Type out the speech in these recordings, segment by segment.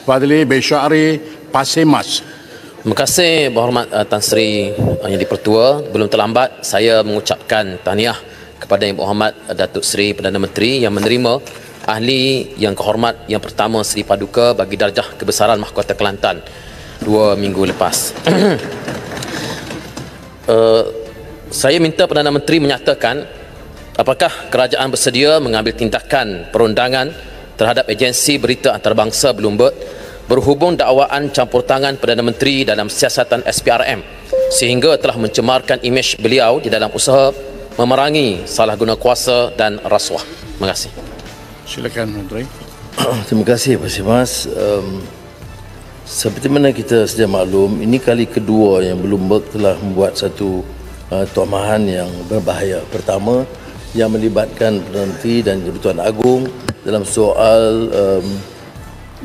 Fadli Beshari Pasemas. Terima kasih Berhormat Tan Sri Yang Dipertua. Belum terlambat saya mengucapkan tahniah kepada Yang Berhormat Datuk Seri Perdana Menteri yang menerima ahli yang kehormat yang pertama Seri Paduka bagi darjah kebesaran Mahkota Kelantan 2 minggu lepas. Saya minta Perdana Menteri menyatakan apakah kerajaan bersedia mengambil tindakan perundangan terhadap agensi berita antarabangsa Bloomberg berhubung dakwaan campur tangan Perdana Menteri dalam siasatan SPRM sehingga telah mencemarkan imej beliau di dalam usaha memerangi salah guna kuasa dan rasuah. Terima kasih. Silakan Menteri. Terima kasih Pak Simas. Seperti mana kita sedia maklum, ini kali kedua yang Bloomberg telah membuat satu tomahan yang berbahaya. Pertama, yang melibatkan Perdana Menteri dan Jabatan Agung dalam soal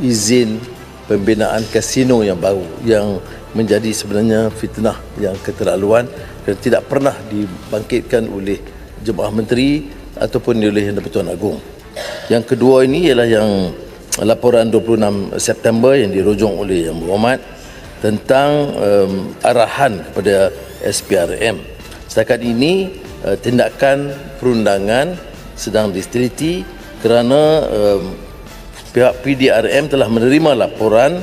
izin pembinaan kasino yang baru yang menjadi sebenarnya fitnah yang keterlaluan dan tidak pernah dibangkitkan oleh Jemaah Menteri ataupun oleh Jabatan Agung. Yang kedua ini ialah yang laporan 26 September yang dirujung oleh Yang Berhormat tentang arahan kepada SPRM. Setakat ini tindakan perundangan sedang diteliti kerana pihak PDRM telah menerima laporan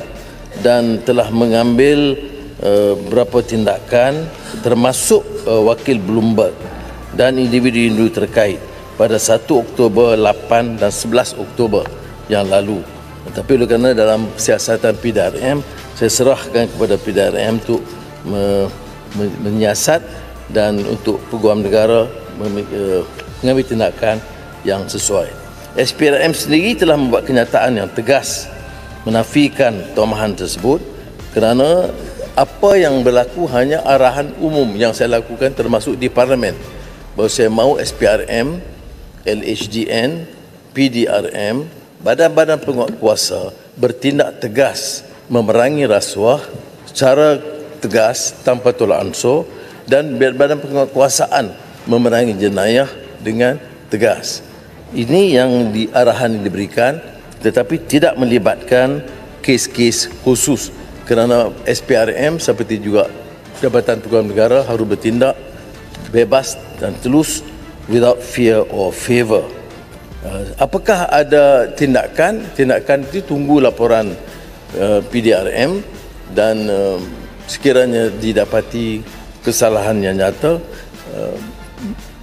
dan telah mengambil beberapa tindakan termasuk wakil Bloomberg dan individu-individu terkait pada 1 Oktober, 8 dan 11 Oktober yang lalu. Tetapi oleh kerana dalam siasatan PDRM, saya serahkan kepada PDRM untuk menyiasat dan untuk Peguam Negara mengambil tindakan yang sesuai. SPRM sendiri telah membuat kenyataan yang tegas menafikan tomahan tersebut kerana apa yang berlaku hanya arahan umum yang saya lakukan termasuk di Parlimen bahawa saya mahu SPRM, LHDN, PDRM, badan-badan penguat kuasa bertindak tegas memerangi rasuah secara tegas tanpa tolak ansur dan badan penguatkuasaan memerangi jenayah dengan tegas. Ini yang arahan yang diberikan tetapi tidak melibatkan kes-kes khusus kerana SPRM seperti juga Jabatan Peguam Negara harus bertindak bebas dan telus without fear or favour. Apakah ada tindakan? Tindakan itu tunggu laporan PDRM dan sekiranya didapati kesalahan yang nyata,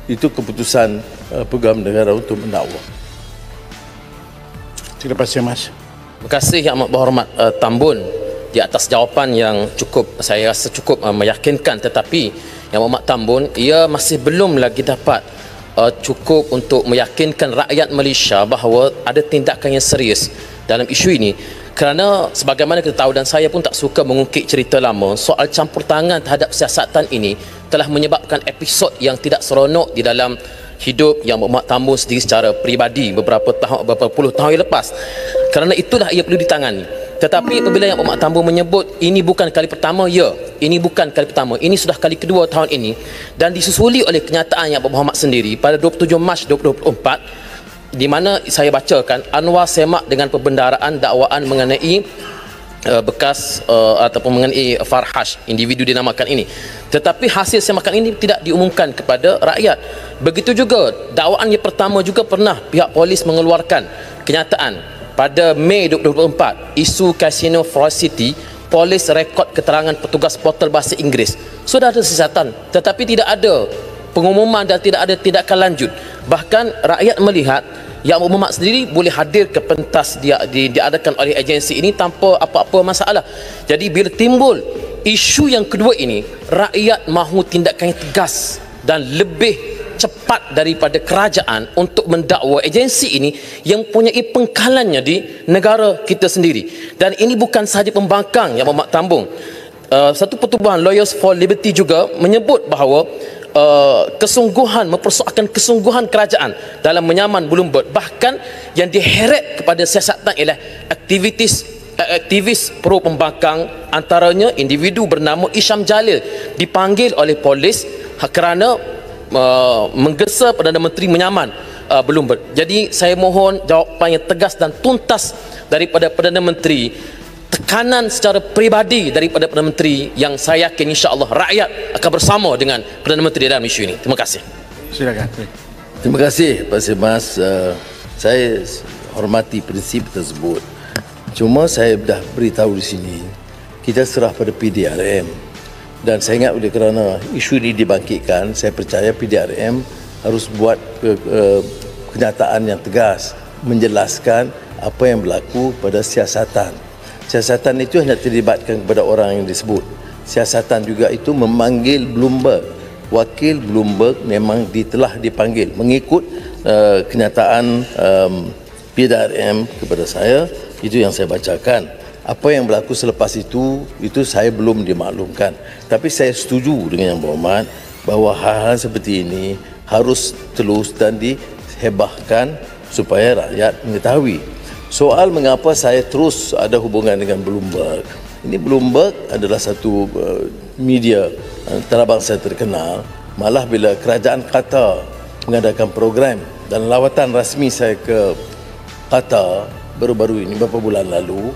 itu keputusan Peguam Negara untuk mendakwa. Terima kasih Mas. Terima kasih Yang Amat Berhormat Tambun di atas jawapan yang cukup, saya rasa cukup meyakinkan, tetapi Yang Amat Tambun, ia masih belum lagi dapat cukup untuk meyakinkan rakyat Malaysia bahawa ada tindakan yang serius dalam isu ini. Kerana sebagaimana kita tahu dan saya pun tak suka mengungkit cerita lama, soal campur tangan terhadap siasatan ini telah menyebabkan episod yang tidak seronok di dalam hidup Yang Berhormat Tambun sendiri secara peribadi beberapa puluh tahun yang lepas. Kerana itulah ia perlu ditangani. Tetapi apabila Yang Berhormat Tambun menyebut ini bukan kali pertama, ya, ini bukan kali pertama, ini sudah kali kedua tahun ini, dan disusuli oleh kenyataan Yang Berhormat sendiri pada 27 Mac 2024 di mana saya bacakan Anwar semak dengan pembendaraan dakwaan mengenai bekas ataupun mengenai Farhash, individu dinamakan ini, tetapi hasil semakan ini tidak diumumkan kepada rakyat. Begitu juga dakwaan yang pertama juga pernah pihak polis mengeluarkan kenyataan pada Mei 2024, isu Casino Forest City, polis rekod keterangan petugas portal bahasa Inggeris. Sudah ada siasatan tetapi tidak ada pengumuman dan tidak ada tindakan lanjut. Bahkan rakyat melihat Yang Berhormat sendiri boleh hadir ke pentas diadakan oleh agensi ini tanpa apa-apa masalah. Jadi bila timbul isu yang kedua ini, rakyat mahu tindakan yang tegas dan lebih cepat daripada kerajaan untuk mendakwa agensi ini yang mempunyai pengkalannya di negara kita sendiri. Dan ini bukan sahaja pembangkang Yang Berhormat Tambun. Satu pertubuhan Lawyers for Liberty juga menyebut bahawa mempersoalkan kesungguhan kerajaan dalam menyaman Bloomberg. Bahkan yang diheret kepada siasatan ialah aktivis pro pembangkang, antaranya individu bernama Isham Jalil dipanggil oleh polis kerana menggesa Perdana Menteri menyaman Bloomberg. Jadi saya mohon jawapan yang tegas dan tuntas daripada Perdana Menteri tekanan secara peribadi daripada Perdana Menteri yang saya yakin insya-Allah rakyat akan bersama dengan Perdana Menteri dalam isu ini. Terima kasih. Silakan. Terima kasih Pak Semas. Saya hormati prinsip tersebut. Cuma saya dah beritahu di sini, kita serah pada PDRM. Dan saya ingat oleh kerana isu ini dibangkitkan, saya percaya PDRM harus buat kenyataan yang tegas, menjelaskan apa yang berlaku pada siasatan. Siasatan itu hanya terlibatkan kepada orang yang disebut. Siasatan juga itu memanggil Bloomberg. Wakil Bloomberg memang telah dipanggil mengikut kenyataan PDRM kepada saya. Itu yang saya bacakan. Apa yang berlaku selepas itu saya belum dimaklumkan. Tapi saya setuju dengan Yang Berhormat bahawa hal-hal seperti ini harus terus dan dihebahkan supaya rakyat mengetahui. Soal mengapa saya terus ada hubungan dengan Bloomberg. Ini Bloomberg adalah satu media antarabangsa terkenal. Malah bila kerajaan Qatar mengadakan program dan lawatan rasmi saya ke Qatar baru-baru ini beberapa bulan lalu,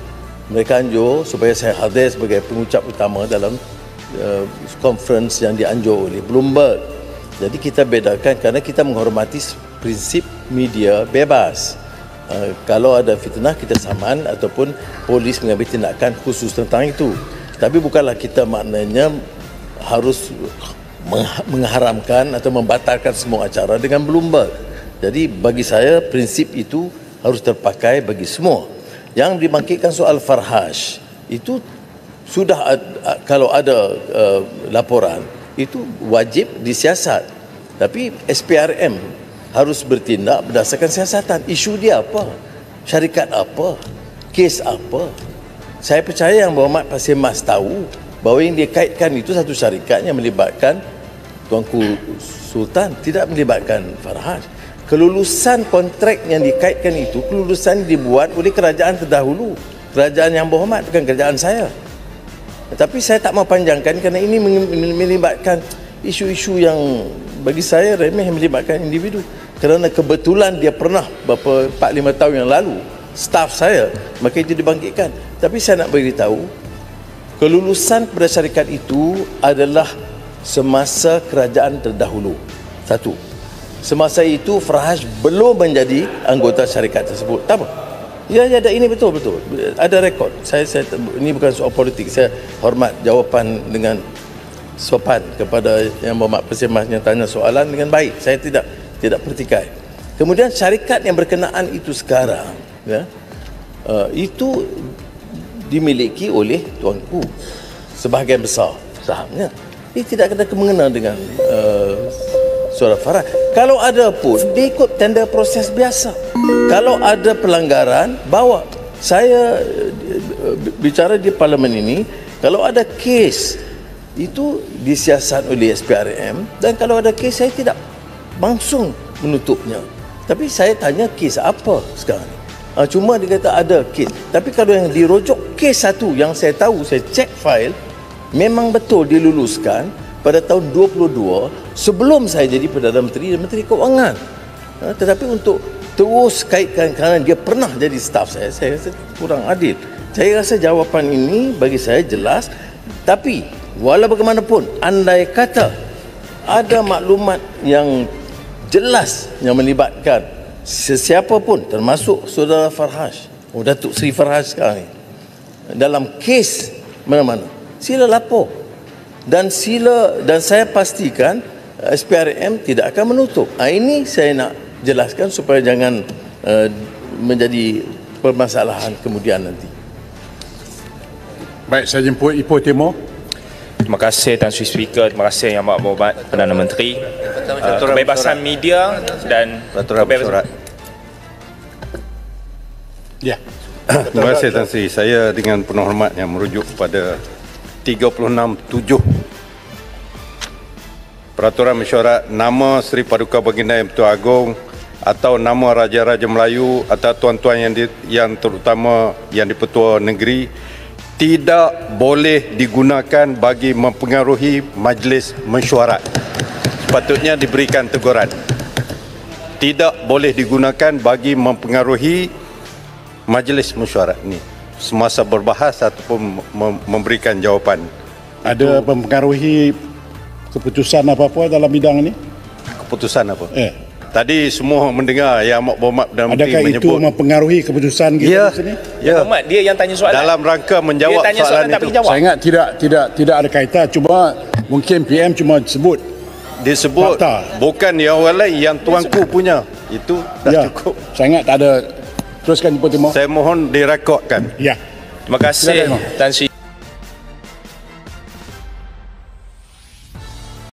mereka anjur supaya saya hadir sebagai pengucap utama dalam conference yang dianjur oleh Bloomberg. Jadi kita bedakan kerana kita menghormati prinsip media bebas. Kalau ada fitnah kita saman ataupun polis mengambil tindakan khusus tentang itu. Tapi bukanlah kita maknanya harus mengharamkan atau membatalkan semua acara dengan Bloomberg. Jadi bagi saya prinsip itu harus terpakai bagi semua. Yang dibangkitkan soal Farhaj itu sudah kalau ada laporan itu wajib disiasat. Tapi SPRM harus bertindak berdasarkan siasatan. Isu dia apa? Syarikat apa? Kes apa? Saya percaya Yang Berhormat Pak Semas tahu bahawa yang dikaitkan itu satu syarikat yang melibatkan Tuanku Sultan, tidak melibatkan Farhaj. Kelulusan kontrak yang dikaitkan itu, kelulusan dibuat oleh kerajaan terdahulu. Kerajaan Yang Berhormat, bukan kerajaan saya. Tapi saya tak mau panjangkan kerana ini melibatkan isu-isu yang bagi saya remeh, yang melibatkan individu. Kerana kebetulan dia pernah beberapa 4-5 tahun yang lalu staf saya, maka itu dibangkitkan. Tapi saya nak beritahu, kelulusan kepada syarikat itu adalah semasa kerajaan terdahulu. Satu. Semasa itu Farhaj belum menjadi anggota syarikat tersebut. Tak apa. Ya, ada ini betul-betul. Ada rekod. Saya ini bukan soal politik. Saya hormat jawapan dengan sopan kepada Yang Berhormat Pak Semas yang tanya soalan dengan baik. Saya tidak pertikai. Kemudian syarikat yang berkenaan itu sekarang, ya, itu dimiliki oleh tuanku sebahagian besar sahamnya. Ini tidak ada kemengena dengan Saudara Farhaj. Kalau ada pun, dia ikut tender proses biasa. Kalau ada pelanggaran, bawa. Saya bicara di parlimen ini, kalau ada kes, itu disiasat oleh SPRM, dan kalau ada kes, saya tidak langsung menutupnya. Tapi saya tanya kes apa sekarang ni? Cuma dia kata ada kes. Tapi kalau yang dirujuk kes satu, yang saya tahu, saya cek file, memang betul diluluskan pada tahun 22 sebelum saya jadi Perdana Menteri dan Menteri Keuangan. Tetapi untuk terus kaitkan kerana dia pernah jadi staf saya rasa kurang adil. Saya rasa jawapan ini bagi saya jelas. Tapi walau bagaimanapun, andai kata ada maklumat yang jelas yang melibatkan sesiapa pun termasuk Saudara Farhaj, Datuk Seri Farhaj sekarang ni, dalam kes mana-mana, sila lapor. Dan saya pastikan SPRM tidak akan menutup. Ini saya nak jelaskan supaya jangan menjadi permasalahan kemudian nanti. Baik, saya jemput Ipoh Timur. Terima kasih Tan Sri Speaker, terima kasih Yang Berhormat Perdana Menteri. Kebebasan media dan kebebasan. Ya. Terima kasih Tan Sri. Saya dengan penuh hormat yang merujuk kepada 36(7) Peraturan Mesyuarat nama Seri Paduka Baginda Yang Pertua Agong atau nama Raja-Raja Melayu atau tuan-tuan yang terutama yang di-Pertua Negeri tidak boleh digunakan bagi mempengaruhi majlis mesyuarat. Sepatutnya diberikan teguran. Tidak boleh digunakan bagi mempengaruhi majlis mesyuarat ni. semasa berbahas ataupun memberikan jawapan. Ada mempengaruhi keputusan apa-apa dalam bidang ini? Keputusan apa? Tadi semua mendengar Yang Amat Berhormat Perdana Menteri Adakah itu menyebut mempengaruhi keputusan kita ya, di sini? ya. Muhammad, dia yang tanya soalan. Dalam rangka menjawab dia tanya soalan tak itu. bagi jawab. Saya ingat tidak ada kaitan, cuma mungkin PM cuma sebut. Disebut Fakta. bukan yang orang lain, yang tuanku punya. Itu dah cukup. Saya ingat tak ada. Teruskan Ibu Timur. Saya mohon direkodkan. Ya. Terima kasih Silakan, Tan Sri